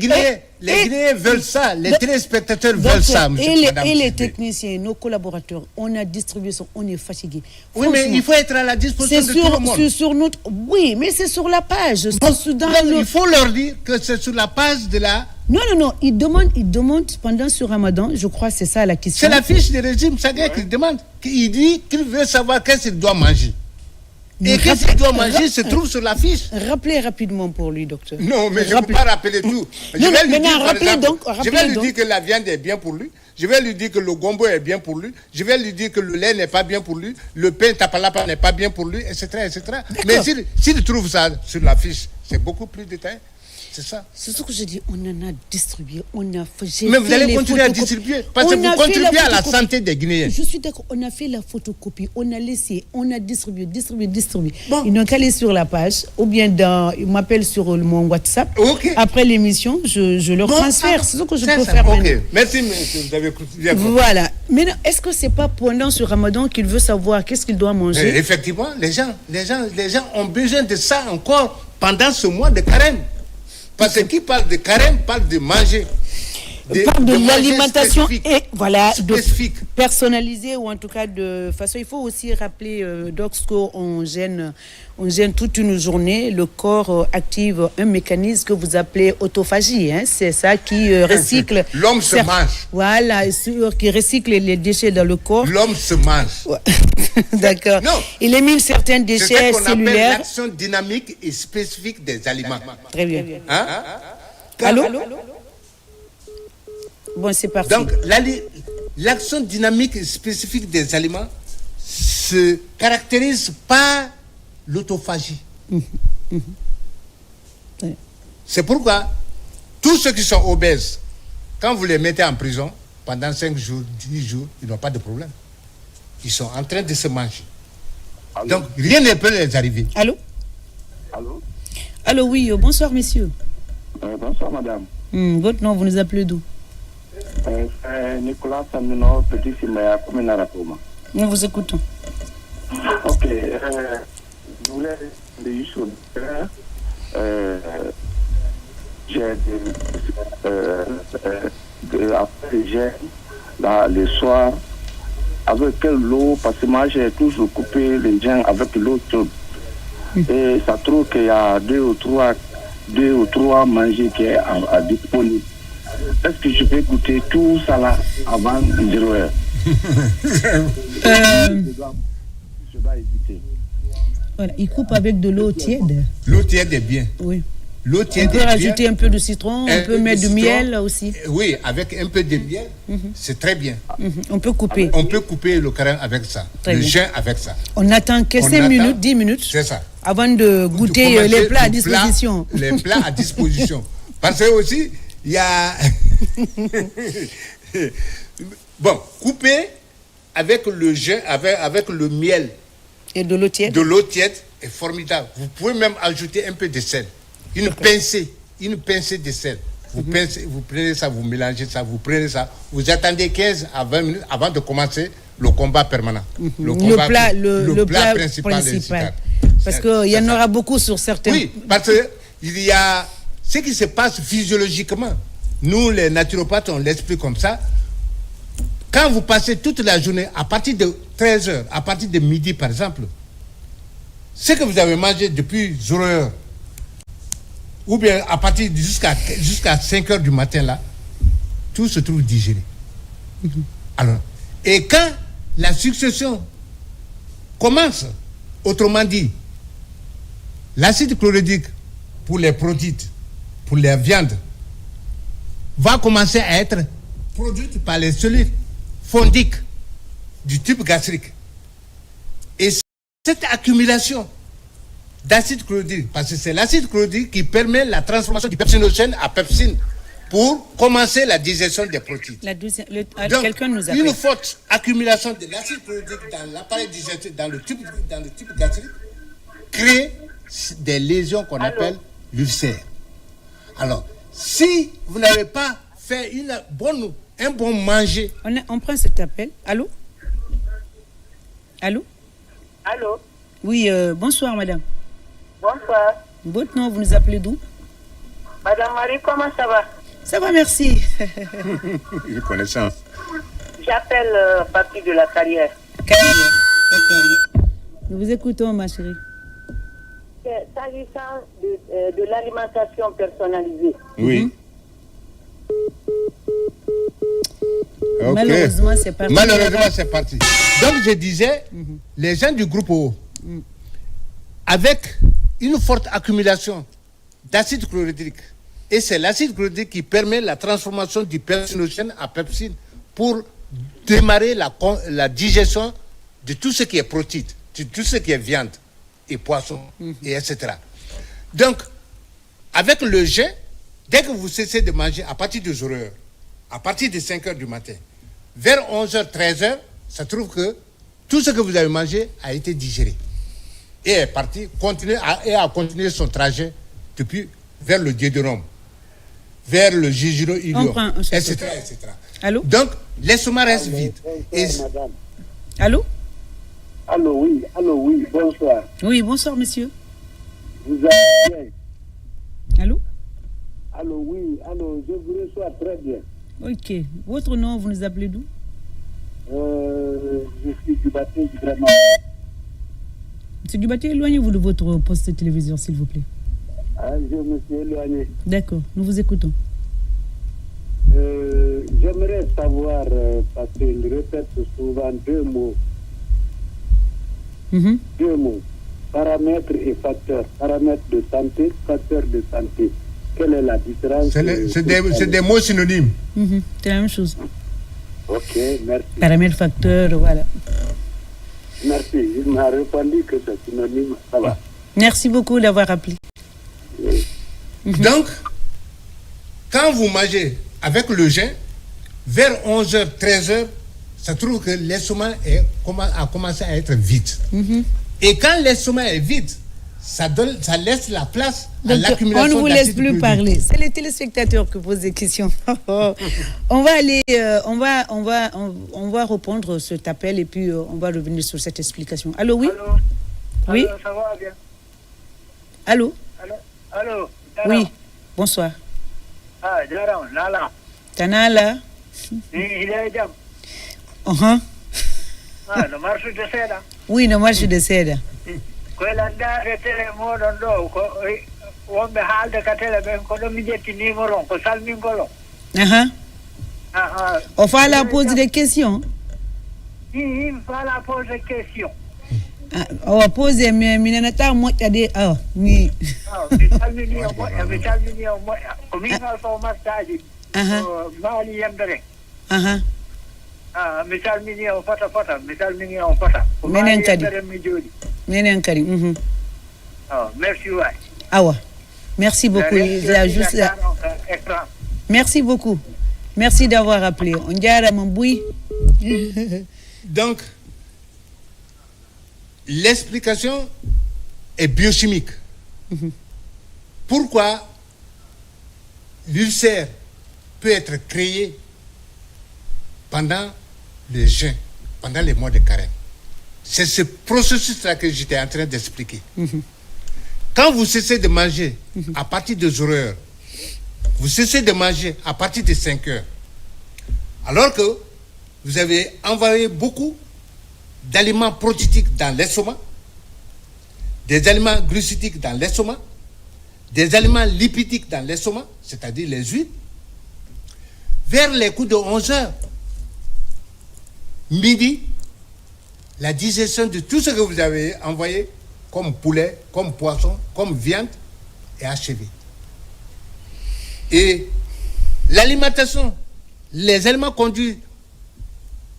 Les Guinéens veulent ça. Les téléspectateurs veulent ça, monsieur. Et les techniciens, nos collaborateurs, on a distribué ça, on est fatigués. Oui, mais il faut être à la disposition de tout le monde. Sur notre, oui, mais c'est sur la page. Il faut leur dire que c'est sur la page de la... Non. Ils demandent pendant ce ramadan, je crois que c'est ça la question. C'est la fiche du régime Saguet qu'il demande. Il dit qu'il veut savoir qu'est-ce qu'il doit manger. Et qu'est-ce qu'il doit manger se trouve sur la fiche. Rappelez rapidement pour lui, docteur. Non, mais je ne peux pas rappeler tout. Je vais lui dire que la viande est bien pour lui. Je vais lui dire que le gombo est bien pour lui. Je vais lui dire que le lait n'est pas bien pour lui. Le pain tapalapa n'est pas bien pour lui, etc. Mais s'il trouve ça sur la fiche, c'est beaucoup plus détaillé. C'est ça. C'est ce que je dis. On en a distribué. Mais vous allez continuer à distribuer parce que vous contribuez à la santé des Guinéens. Je suis d'accord. On a fait la photocopie. On a laissé. On a distribué. Bon. Ils n'ont qu'à aller sur la page ou bien ils m'appellent sur mon WhatsApp. Okay. Après l'émission, je leur transfère. C'est ce que je peux faire. Ok. Merci, monsieur. Vous avez bien compris. Voilà. Mais est-ce que c'est pas pendant ce ramadan qu'il veut savoir qu'est-ce qu'il doit manger? Effectivement, les gens ont besoin de ça encore pendant ce mois de carême. Parce que qui parle de carême parle de manger. Parle de l'alimentation et voilà, spécifique. De personnalisée ou en tout cas de façon. Il faut aussi rappeler qu'on gêne toute une journée. Le corps active un mécanisme que vous appelez autophagie. C'est ça qui recycle. L'homme se mange. Voilà, qui recycle les déchets dans le corps. L'homme se mange. D'accord. Non. Il émile certains déchets cellulaires. C'est ce qu'on appelle l'action dynamique et spécifique des aliments. Très bien. Hein? Allô? Bon, c'est parti. Donc, l'action dynamique et spécifique des aliments se caractérise par l'autophagie. C'est pourquoi tous ceux qui sont obèses, quand vous les mettez en prison, pendant 5 jours, 10 jours, ils n'ont pas de problème. Ils sont en train de se manger. Allô? Donc, rien ne peut les arriver. Allô? Allô? Allô, oui, bonsoir, messieurs. Bonsoir, madame. Votre nom, vous nous appelez d'où? C'est Nicolas Samino, petit Simaya, commune Arapoma. Nous vous écoutons. Ok, je voulais dire juste après le soir, avec quelle eau, parce que moi j'ai toujours coupé les gens avec l'eau chaude. Et ça trouve qu'il y a deux ou trois manger qui est à disponible. Est-ce que je peux goûter tout ça là avant 0 heure? Je dois éviter. Voilà, il coupe avec de l'eau tiède. L'eau tiède est bien. Oui. L'eau tiède On peut rajouter un peu de citron, on peut mettre du miel aussi. Oui, avec un peu de miel, c'est très bien. On peut couper. On peut couper le carême avec ça, Très le bien. gin avec ça. On attend que 5 minutes, 10 minutes C'est ça. avant de goûter Commencer les plats à le disposition. Les plats à disposition. Parce que aussi, il y a... Bon, couper avec le gin, avec le miel Et de l'eau tiède. de l'eau tiède est formidable. Vous pouvez même ajouter un peu de sel. Une pincée de sel. Vous prenez ça, vous mélangez ça, vous prenez ça. Vous attendez 15 à 20 minutes avant de commencer le combat permanent. Le plat principal. Parce qu'il y en aura beaucoup sur certains. Oui, parce qu'il y a ce qui se passe physiologiquement. Nous, les naturopathes, on l'explique comme ça. Quand vous passez toute la journée, à partir de 13h, à partir de midi par exemple, ce que vous avez mangé depuis 0 heure, ou bien à partir jusqu'à 5h du matin là, tout se trouve digéré. Alors, et quand la succession commence, autrement dit, l'acide chlorhydrique pour les protéines, pour les viandes, va commencer à être produite par les cellules fondiques du tube gastrique. Et cette accumulation d'acide chlorhydrique, parce que c'est l'acide chlorhydrique qui permet la transformation du pepsinogène à pepsine pour commencer la digestion des protéines. Donc, Quelqu'un nous appelle. une forte accumulation de l'acide chlorhydrique dans l'appareil digestif, dans le tube gastrique, crée des lésions qu'on appelle l'ulcère. Alors, si vous n'avez pas fait un bon manger... On prend cet appel. Allô? Allô? Allô? Oui, bonsoir madame. Bonsoir. Votre nom, vous nous appelez d'où? Madame Marie, comment ça va? Ça va, merci. Je connais ça. J'appelle Papi de la Carrière. D'accord. Nous vous écoutons, ma chérie. S'agissant de l'alimentation personnalisée. Oui. Okay. Malheureusement, c'est parti. C'est parti. Donc, je disais, les gens du groupe O, avec une forte accumulation d'acide chlorhydrique, et c'est l'acide chlorhydrique qui permet la transformation du pepsinogène à pepsine pour démarrer la digestion de tout ce qui est protéine, de tout ce qui est viande et poisson, et etc. Donc, avec le jeûne, dès que vous cessez de manger à partir de 0 heure, à partir de 5 heures du matin, vers 11h, 13h, ça trouve que tout ce que vous avez mangé a été digéré. Et est parti, a continué son trajet depuis vers le duodénum, vers le jejunum, etc., etc. Allô? Donc, l'estomac reste vide. Bonsoir, madame. Allô? Allô, oui, bonsoir. Oui, bonsoir, monsieur. Vous allez bien? Allô? Allô, oui, je vous reçois très bien. Ok. Votre nom, vous nous appelez d'où? Je suis du bateau du Vraiment. Monsieur Dubaté, éloignez-vous de votre poste de télévision, s'il vous plaît. Je me suis éloigné. D'accord, nous vous écoutons. J'aimerais savoir, parce qu'il répète souvent 2 mots. 2 mots. Paramètres et facteurs. Paramètres de santé, facteurs de santé. Quelle est la différence? C'est des mots synonymes. C'est la même chose. Ok, merci. Paramètres, facteurs, voilà. Merci. Il m'a répondu que c'est synonyme. Ça va. Merci beaucoup d'avoir appelé. Oui. Donc, quand vous mangez avec le jeûne, vers 11h, 13h, ça trouve que l'estomac a commencé à être vide. Et quand l'estomac est vide, ça laisse la place à l'accumulation. On ne vous laisse plus d'acide parler. C'est les téléspectateurs qui posent des questions. On va aller, on va reprendre cet appel et puis on va revenir sur cette explication. Allô, oui. Allô. Oui. Allô, ça va bien. Allô. Allô. Oui. Bonsoir. Ah, Jaram, Nala. Tanala. Il est jam. Ah, le marché de Seda. Oui, le marché de Seda. Quella dare tele modon do ko wonbe haalde ka tele ben ko do mi jetti numéro ko salmingolo. On va la poser des questions. Il va la poser des questions. On va poser, mais minanata moƴƴade ni. Mi salmini o moƴƴa ko min alfa mastaji maali yembere. Mi salmini o fota mi salmini o fota. Minen kadi. Mi jooɗi. Minen kadi. Merci waay. Awa. Merci beaucoup. Merci beaucoup. Merci d'avoir appelé. On dirait mon bouille. Donc, l'explication est biochimique. Pourquoi l'ulcère peut être créé pendant le jeûne, pendant les mois de carême? C'est ce processus-là que j'étais en train d'expliquer. Quand vous cessez de manger à partir de 0 heures, vous cessez de manger à partir de 5 heures, alors que vous avez envoyé beaucoup d'aliments protéiques dans l'estomac, des aliments glucidiques dans l'estomac, des aliments lipidiques dans l'estomac, c'est-à-dire les huiles, vers les coups de 11 heures, midi, la digestion de tout ce que vous avez envoyé comme poulet, comme poisson, comme viande est achevée. Et l'alimentation, les aliments conduits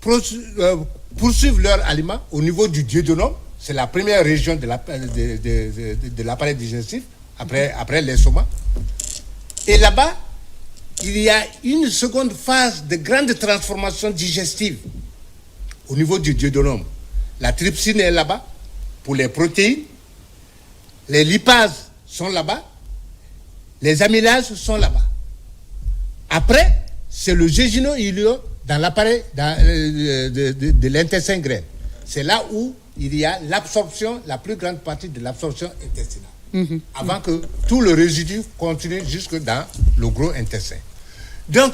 poursuivent leurs aliments au niveau du duodénum, c'est la première région de l'appareil digestif, après l'estomac. Et là-bas, il y a une seconde phase de grande transformation digestive au niveau du duodénum. La trypsine est là-bas pour les protéines, les lipases sont là-bas, les amylases sont là-bas. Après, c'est le jejunum-iléo dans l'appareil de l'intestin grêle. C'est là où il y a l'absorption, la plus grande partie de l'absorption intestinale. Avant que tout le résidu continue jusque dans le gros intestin. Donc,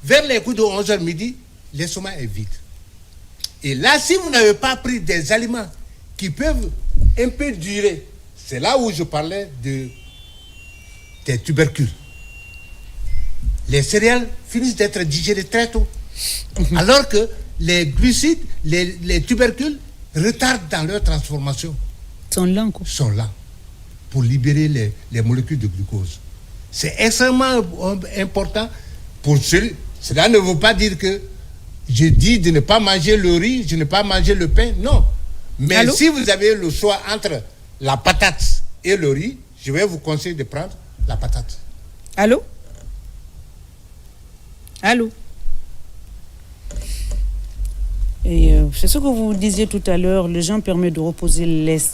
vers les coups de 11h midi, l'estomac est vide. Et là, si vous n'avez pas pris des aliments qui peuvent un peu durer, c'est là où je parlais des tubercules. Les céréales finissent d'être digérées très tôt. Alors que les glucides, les tubercules retardent dans leur transformation. Sont lents, quoi. Sont lents pour libérer les molécules de glucose. C'est extrêmement important pour cela ne veut pas dire que je dis de ne pas manger le riz, de ne pas manger le pain, non. Mais Allô? Si vous avez le choix entre la patate et le riz, je vais vous conseiller de prendre la patate. Allô? Allô? Et c'est ce que vous disiez tout à l'heure, le jeûne permet de reposer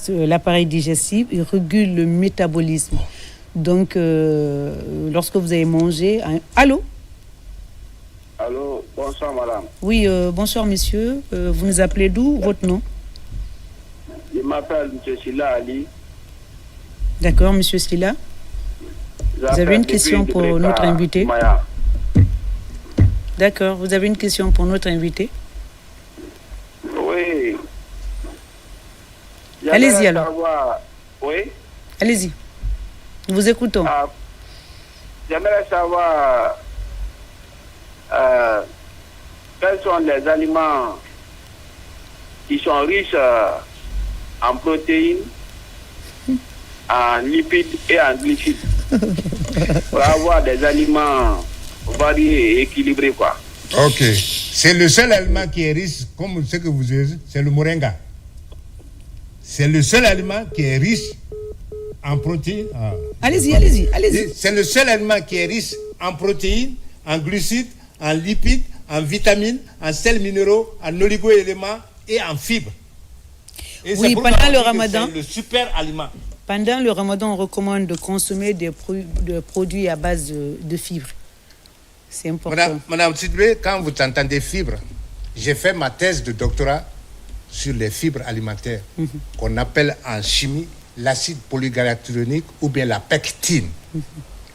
l'appareil digestif et régule le métabolisme. Donc, lorsque vous avez mangé... Allô? Allô, bonsoir madame. Oui, bonsoir monsieur. Vous nous appelez d'où? Votre nom? Je m'appelle M. Silla Ali. D'accord, monsieur Silla. Vous avez une question pour notre invité? D'accord, vous avez une question pour notre invité? Oui. Allez-y alors. Oui. Allez-y. Nous vous écoutons. J'aimerais savoir quels sont les aliments qui sont riches en protéines, en lipides et en glucides. Pour avoir des aliments variés et équilibrés, quoi. Ok. C'est le seul aliment qui est riche, comme ce que vous dites, c'est le moringa. C'est le seul aliment qui est riche En protéines. Allez-y. C'est le seul aliment qui est riche en protéines, en glucides, en lipides, en vitamines, en sels minéraux, en oligo-éléments et en fibres. Et oui, pendant le ramadan, c'est le super aliment. Pendant le ramadan, on recommande de consommer des produits à base de fibres. C'est important. Madame Sidbé, quand vous entendez fibres, j'ai fait ma thèse de doctorat sur les fibres alimentaires, qu'on appelle en chimie l'acide polygalacturonique ou bien la pectine.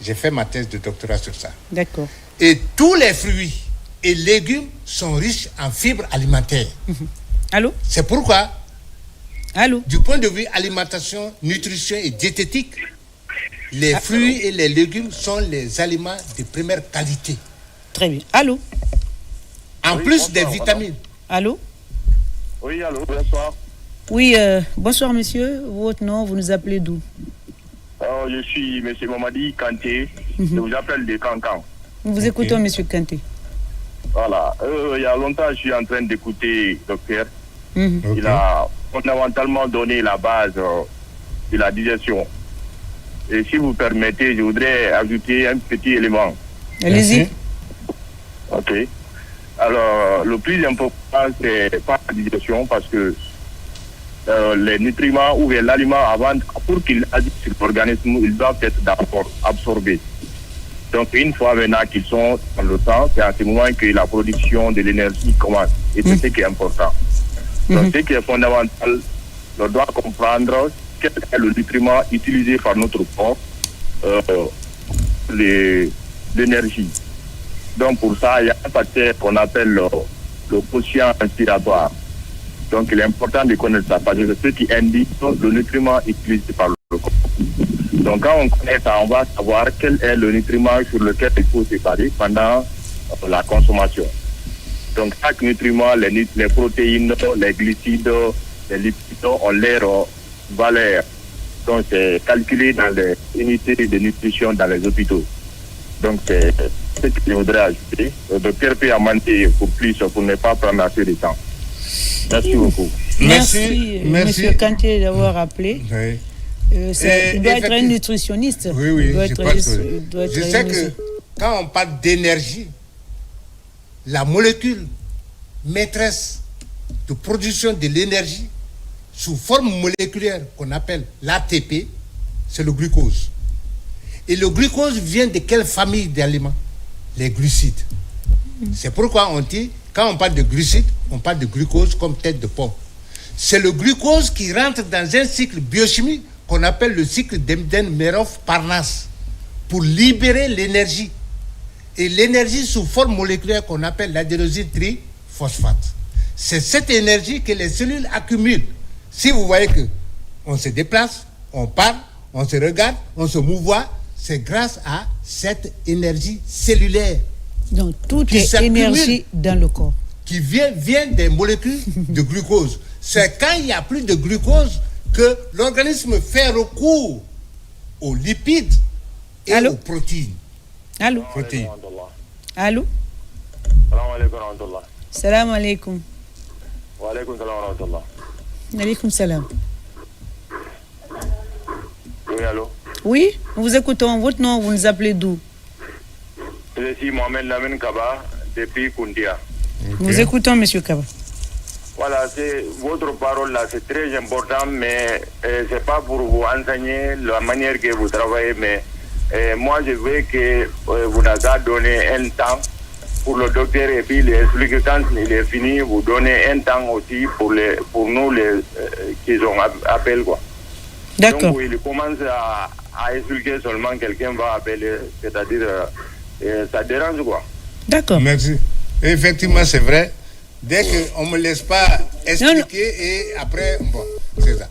J'ai fait ma thèse de doctorat sur ça. D'accord. Et tous les fruits et légumes sont riches en fibres alimentaires. Allô? C'est pourquoi, allô, du point de vue alimentation, nutrition et diététique, les fruits et les légumes sont les aliments de première qualité. Très bien. Allô? En plus des vitamines. Allô? Oui, allô, bonsoir. Oui, bonsoir monsieur. Votre nom, vous nous appelez d'où? Je suis M. Mamadi Kanté. Je vous appelle de Cancan. Nous vous écoutons, monsieur Kanté. Voilà. Il y a longtemps, je suis en train d'écouter le docteur. Il a fondamentalement donné la base de la digestion. Et si vous permettez, je voudrais ajouter un petit élément. Allez-y. Ok. Alors, le plus important, c'est pas la digestion, parce que les nutriments ou l'aliment, avant, pour qu'il agisse sur l'organisme, ils doivent être d'abord absorbés. Donc, une fois maintenant qu'ils sont dans le temps, c'est à ce moment que la production de l'énergie commence. Et c'est ce qui est important. Donc, ce qui est fondamental, on doit comprendre quel est le nutriment utilisé par notre corps, l'énergie. Donc, pour ça, il y a un facteur qu'on appelle le quotient inspiratoire. Donc, il est important de connaître ça, parce que c'est ce qui indique le nutriment utilisé par le corps. Donc, quand on connaît ça, on va savoir quel est le nutriment sur lequel il faut se baser pendant la consommation. Donc, chaque nutriment, les protéines, les glucides, les lipides ont leur valeur. Donc, c'est calculé dans les unités de nutrition dans les hôpitaux. Donc, c'est ce que je voudrais ajouter. Le docteur peut amender pour plus, pour ne pas prendre assez de temps. Merci beaucoup. Merci. Monsieur Kanté, d'avoir appelé. Oui. Il doit être un nutritionniste. Oui, je sais que quand on parle d'énergie, la molécule maîtresse de production de l'énergie sous forme moléculaire qu'on appelle l'ATP, c'est le glucose. Et le glucose vient de quelle famille d'aliments? Les glucides. C'est pourquoi on dit, quand on parle de glucides, on parle de glucose comme tête de pomme. C'est le glucose qui rentre dans un cycle biochimique qu'on appelle le cycle d'Embden-Merov-Parnasse pour libérer l'énergie. Et l'énergie sous forme moléculaire qu'on appelle l'adénosine triphosphate. C'est cette énergie que les cellules accumulent. Si vous voyez que on se déplace, on parle, on se regarde, on se mouvoie, c'est grâce à cette énergie cellulaire. Donc, toute énergie dans le corps. Qui vient des molécules de glucose. C'est quand il n'y a plus de glucose que l'organisme fait recours aux lipides et aux protéines. Allô? Protéines. Allô? Salam alaikum. Wa alaikum salam wa rahmatullah. Alaikum salam. Oui, allô? Oui, nous vous écoutons. Votre nom, vous nous appelez d'où? Je suis Mohamed Lamine Kaba, depuis Koundia. Nous vous écoutons, monsieur Kaba. Voilà, votre parole là, c'est très important, mais c'est pas pour vous enseigner la manière que vous travaillez, mais moi je veux que vous nous avez donné un temps pour le docteur et puis il explique quand il est fini, vous donnez un temps aussi pour nous qui ont appelé quoi. D'accord. Donc il commence à expliquer seulement quelqu'un va appeler, c'est-à-dire ça dérange quoi. D'accord. Merci. Et effectivement, c'est vrai. Dès qu'on ne me laisse pas expliquer et après, bon, c'est ça.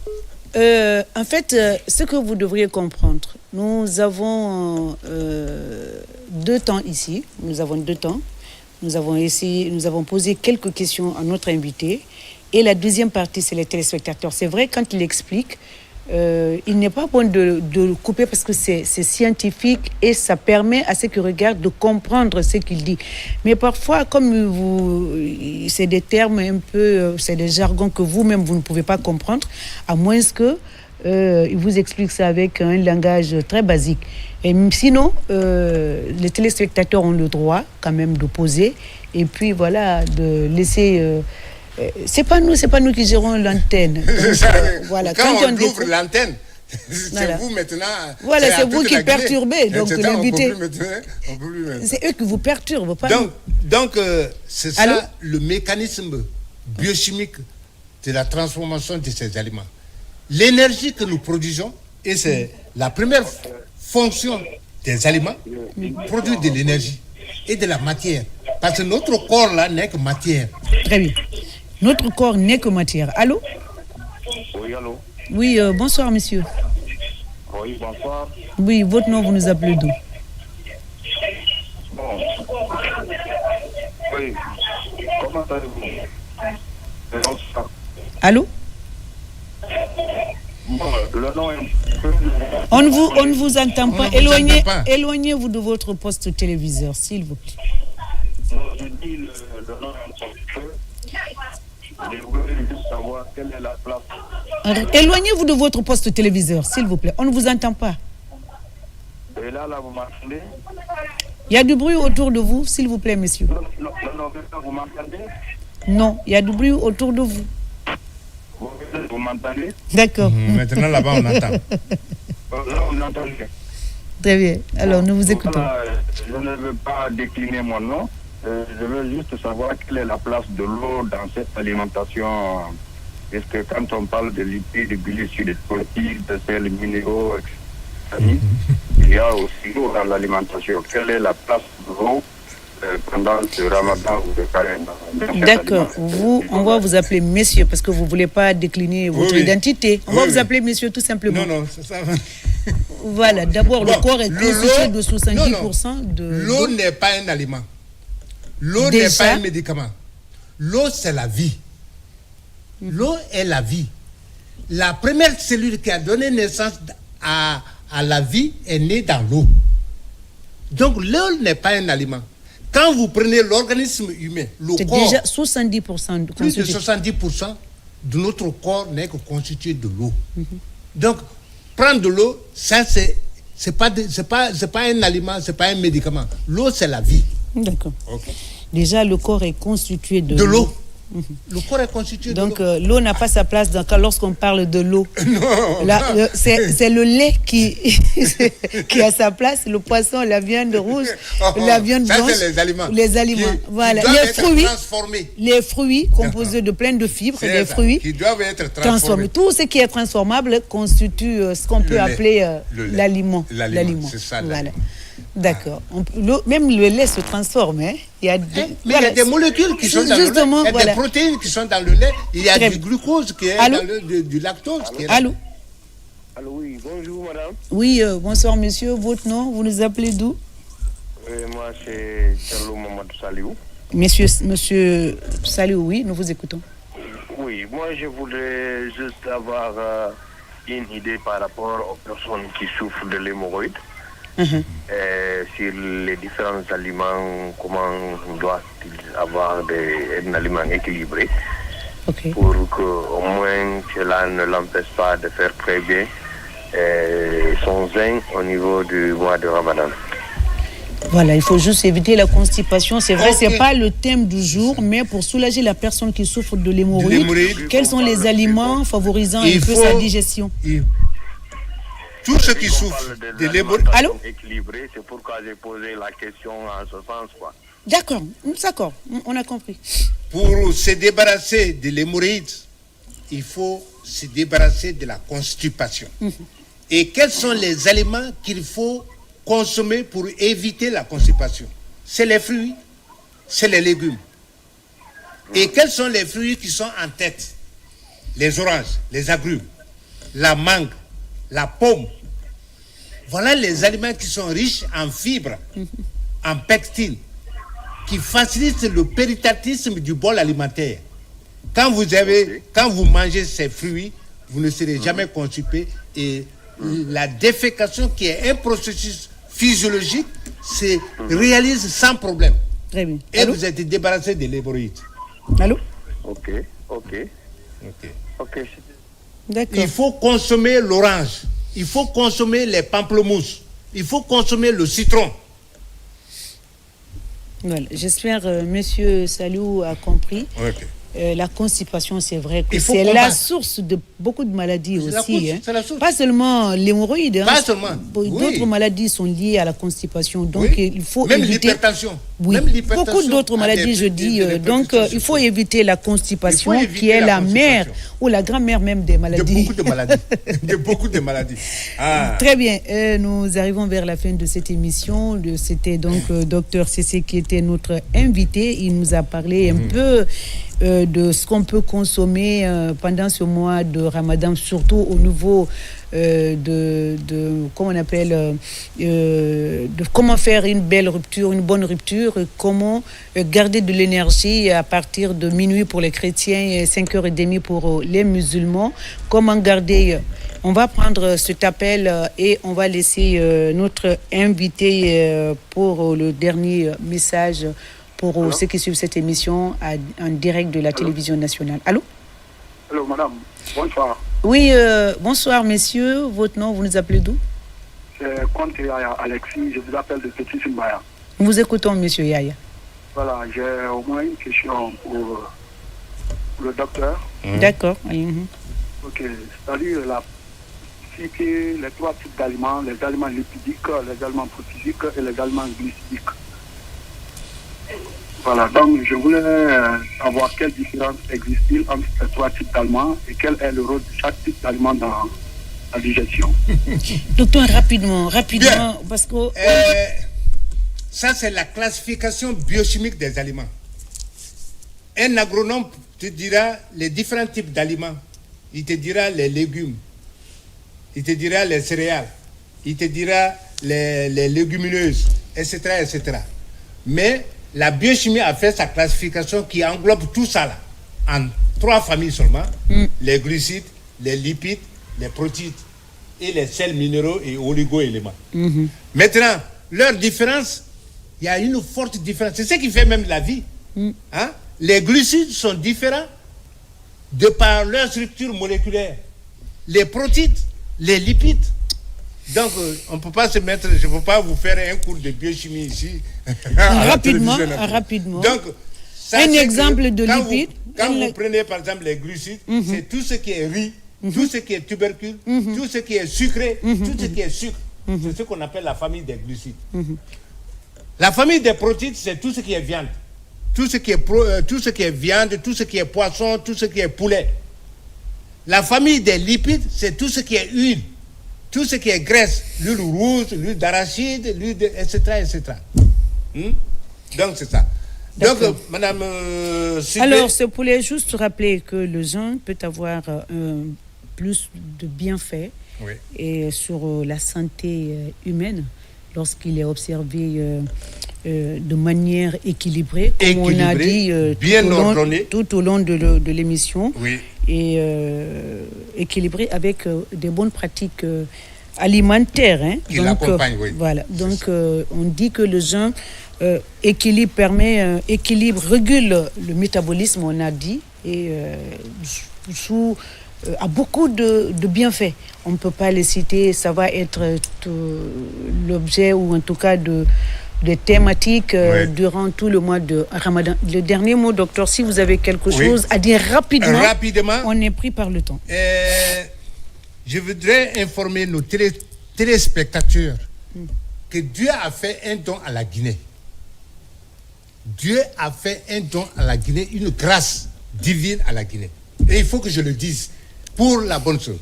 En fait, ce que vous devriez comprendre, nous avons 2 temps ici. Nous avons 2 temps. Nous avons posé quelques questions à notre invité. Et la deuxième partie, c'est les téléspectateurs. C'est vrai, quand il explique, il n'est pas bon de le couper parce que c'est scientifique et ça permet à ceux qui regardent de comprendre ce qu'il dit. Mais parfois, comme c'est des termes un peu, c'est des jargons que vous-même, vous ne pouvez pas comprendre, à moins que il vous explique ça avec un langage très basique. Et sinon, les téléspectateurs ont le droit quand même de poser et puis voilà, de laisser... c'est pas nous qui gérons l'antenne. Voilà. Quand on ouvre l'antenne, c'est vous maintenant. Voilà, c'est vous qui perturbez. Donc l'invité. C'est eux qui vous perturbent, pas donc c'est ça le mécanisme biochimique de la transformation de ces aliments. L'énergie que nous produisons, et c'est la première fonction des aliments, produire de l'énergie et de la matière. Parce que notre corps là n'est que matière. Très bien. Notre corps n'est que matière. Allô? Oui, allô? Oui, bonsoir, monsieur. Oui, bonsoir. Oui, votre nom, vous nous appelez d'où? Bon. Oui. Comment allez-vous? Allô? Bon, le nom est... On ne vous entend pas. Éloignez-vous de votre poste téléviseur, s'il vous plaît. Je dis le nom est... Je voulais juste savoir quelle est la place. Éloignez-vous de votre poste téléviseur, s'il vous plaît. On ne vous entend pas. Et là, vous m'entendez? Il y a du bruit autour de vous, s'il vous plaît, monsieur. Non, vous m'entendez? Non, il y a du bruit autour de vous. Vous m'entendez? D'accord. Maintenant, là-bas, on entend. Là, on entend. Très bien. Alors, nous vous écoutons. Je ne veux pas décliner mon nom. Je veux juste savoir quelle est la place de l'eau dans cette alimentation. Est-ce que quand on parle de lipides, de glucides, de protéines, de sels minéraux, etc., il y a aussi l'eau dans l'alimentation. Quelle est la place de l'eau pendant ce ramadan ou le carême? D'accord. On va vous appeler messieurs parce que vous ne voulez pas décliner votre identité. On va vous appeler messieurs tout simplement. Non, c'est ça. Voilà. D'abord, le corps est constitué de 70% de... L'eau n'est pas un aliment. L'eau n'est pas un médicament. L'eau, c'est la vie. L'eau est la vie. La première cellule qui a donné naissance à la vie est née dans l'eau. Donc, l'eau n'est pas un aliment. Quand vous prenez l'organisme humain, le corps... C'est déjà 70%. Plus de 70% de notre corps n'est que constitué de l'eau. Donc, prendre de l'eau, ça, c'est pas un aliment, c'est pas un médicament. L'eau, c'est la vie. D'accord. Okay. Déjà, le corps est constitué de l'eau. Le corps est constitué de l'eau. Donc, l'eau n'a pas sa place lorsqu'on parle de l'eau. C'est le lait qui a sa place, le poisson, la viande rouge, la viande blanche. Ça, c'est les aliments. Les aliments, voilà. Les fruits composés de plein de fibres, des fruits qui doivent être transformés. Tout ce qui est transformable constitue ce qu'on peut appeler l'aliment. L'aliment, c'est ça. Voilà. D'accord. Même le lait se transforme. Hein. Il y a il y a des molécules qui sont dans le lait. Il y a des protéines qui sont dans le lait. Il y a du glucose qui est dans du lactose. Allô? Allô, oui. Bonjour, madame. Oui, bonsoir, monsieur. Votre nom, vous nous appelez d'où? Moi, c'est Charlo Mamadou Saliou. Monsieur Saliou, oui, nous vous écoutons. Oui, moi, je voudrais juste avoir une idée par rapport aux personnes qui souffrent de l'hémorroïde. Sur les différents aliments, comment doit-il avoir un aliment équilibré pour qu'au moins cela ne l'empêche pas de faire très bien son jeûne au niveau du mois de Ramadan. Voilà, il faut juste éviter la constipation. C'est vrai, c'est pas le thème du jour, mais pour soulager la personne qui souffre de l'hémorroïde, quels sont les aliments favorisant un peu sa digestion? Tous ceux qui souffrent de l'hémorroïde. Allô? Équilibré, c'est pourquoi j'ai posé la question en ce sens, quoi. D'accord, on a compris. Pour se débarrasser de l'hémorroïde, il faut se débarrasser de la constipation. Et quels sont les aliments qu'il faut consommer pour éviter la constipation? C'est les fruits, c'est les légumes. Et quels sont les fruits qui sont en tête? Les oranges, les agrumes, la mangue, la pomme. Voilà les aliments qui sont riches en fibres, en pectine, qui facilitent le péritaltisme du bol alimentaire. Quand vous mangez ces fruits, vous ne serez jamais constipé et la défécation, qui est un processus physiologique, se réalise sans problème. Très bien. Et vous êtes débarrassé de l'hémorroïde. Allô? Ok. D'accord. Il faut consommer l'orange. Il faut consommer les pamplemousses. Il faut consommer le citron. Voilà. J'espère Monsieur Salou a compris. Ok. La constipation, c'est vrai que Il faut c'est la combattre. source de beaucoup de maladies C'est la aussi. cause, Hein. c'est la source. Pas seulement l'hémorroïde. Hein. Pas seulement. D'autres Oui. maladies sont liées à la constipation. Donc, Oui. il faut Même éviter... l'hypertension. Oui, Même l'hypertension beaucoup d'autres a maladies, des- je dis. des Donc, il faut éviter la constipation, Il faut éviter qui est la la mère constipation. ou la grand-mère même des De maladies. beaucoup de maladies. De beaucoup de maladies. Ah. Très bien, nous arrivons vers la fin de cette émission. C'était donc Dr Cissé qui était notre invité. Il nous a parlé un peu de ce qu'on peut consommer pendant ce mois de Ramadan, surtout au niveau de comment on appelle, de comment faire une belle rupture, une bonne rupture, comment garder de l'énergie à partir de minuit pour les chrétiens et 5h30 pour les musulmans, comment garder... On va prendre cet appel et on va laisser notre invité pour le dernier message pour ceux qui suivent cette émission en direct de la télévision nationale. Allô? Allô, madame. Bonsoir. Oui, bonsoir, messieurs. Votre nom, vous nous appelez d'où? C'est Comte Yaya Alexis. Je vous appelle de Petit Simbaya. Nous vous écoutons, monsieur Yaya. Voilà, j'ai au moins une question pour le docteur. D'accord. Mhm. Ok, c'est-à-dire citer les 3 types d'aliments, les aliments lipidiques, les aliments protéiques et les aliments glycidiques. Voilà, donc je voulais savoir quelle différence existe-t-il entre ces 3 types d'aliments et quel est le rôle de chaque type d'aliment dans la digestion. Docteur, rapidement, Bien. parce que... Ça, c'est la classification biochimique des aliments. Un agronome te dira les différents types d'aliments. Il te dira les légumes. Il te dira les céréales. Il te dira les légumineuses, etc., etc. Mais la biochimie a fait sa classification qui englobe tout ça là, en 3 familles seulement. Les glucides, les lipides, les protéines et les sels minéraux et oligo-éléments. Maintenant, leur différence, il y a une forte différence. C'est ce qui fait même la vie. Hein? Les glucides sont différents de par leur structure moléculaire. Les protéines, les lipides. Donc, on ne peut pas se mettre, je ne peux pas vous faire un cours de biochimie ici. Rapidement. Donc, ça, un c'est exemple que de lipides. Quand vous prenez par exemple les glucides, c'est tout ce qui est riz, tout ce qui est tubercule, tout ce qui est sucré, tout ce qui est sucre. C'est ce qu'on appelle la famille des glucides. La famille des protéines, c'est tout ce qui est viande. Tout ce qui est viande, tout ce qui est poisson, tout ce qui est poulet. La famille des lipides, c'est tout ce qui est huile. Tout ce qui est graisse, l'huile rouge, l'huile d'arachide, etc., etc. Donc, c'est ça. Donc, madame Sylvie... Alors, ce poulet, juste rappeler que le jeûne peut avoir plus de bienfaits et sur la santé humaine lorsqu'il est observé de manière équilibrée, comme on a dit bien ordonné, tout au long de l'émission, oui. Et équilibré avec des bonnes pratiques alimentaires. Hein. Qui l'accompagnent, oui. Voilà. Donc, on dit que le jeûne équilibre, régule le métabolisme, on a dit, et a beaucoup de bienfaits. On ne peut pas les citer, ça va être l'objet, ou en tout cas des thématiques durant tout le mois de Ramadan. Le dernier mot, docteur, si vous avez quelque chose à dire rapidement, on est pris par le temps. Je voudrais informer nos téléspectateurs que Dieu a fait un don à la Guinée. Dieu a fait un don à la Guinée, une grâce divine à la Guinée. Et il faut que je le dise, pour la bonne chose.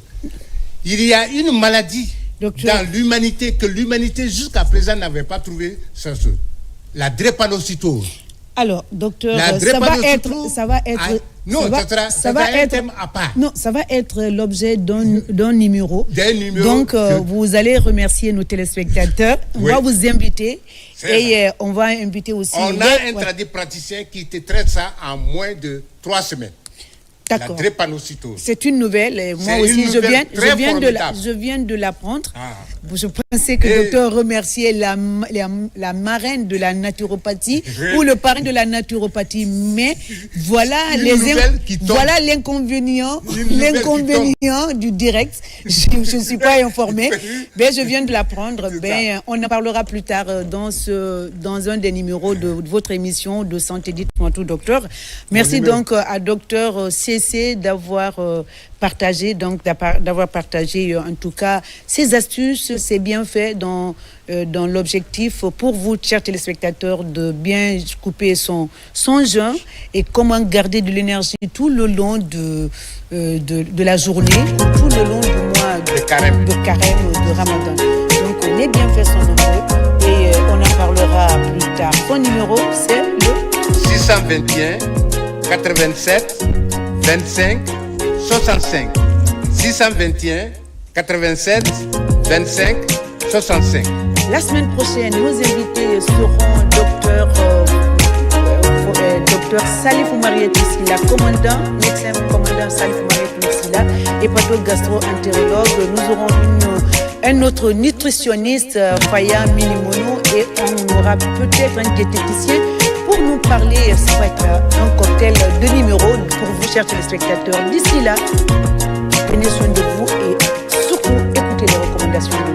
Il y a une maladie dans l'humanité que l'humanité jusqu'à présent n'avait pas trouvé sans ce. La drépanocytose. Alors, docteur, ça va être à part. Non, ça va être l'objet d'un numéro. Donc, vous allez remercier nos téléspectateurs. On va vous inviter. Et on va inviter aussi... On a un tradipraticien qui te traite ça en moins de 3 semaines. D'accord. La drépanocytose. C'est une nouvelle. Moi aussi, je viens de l'apprendre. Je pensais que le docteur remerciait la marraine de la naturopathie ou le parrain de la naturopathie. Mais voilà voilà l'inconvénient du direct. Je ne suis pas informée. Mais je viens de l'apprendre. On en parlera plus tard dans un des numéros de votre émission de Santé Dites-moi tout, docteur. Merci donc à docteur CC d'avoir partagé en tout cas ces astuces, ces bienfaits dans l'objectif pour vous, chers téléspectateurs, de bien couper son jeûne et comment garder de l'énergie tout le long de la journée, tout le long du mois de carême de Ramadan. Donc les bienfaits sont nombreux et on en parlera plus tard. Son numéro, c'est le 621 87 25 65. 621 87 25 65. La semaine prochaine, nos invités seront docteur Salifou Mariette Silla, médecin commandant Salifou Mariette Silla, hépatogastro-entérologue. Nous aurons un autre nutritionniste, Faya Minimono, et on aura peut-être un diététicien pour nous parler. Ça va être un cocktail de numéros pour vous, chers téléspectateurs. D'ici là, prenez soin de vous et surtout écoutez les recommandations de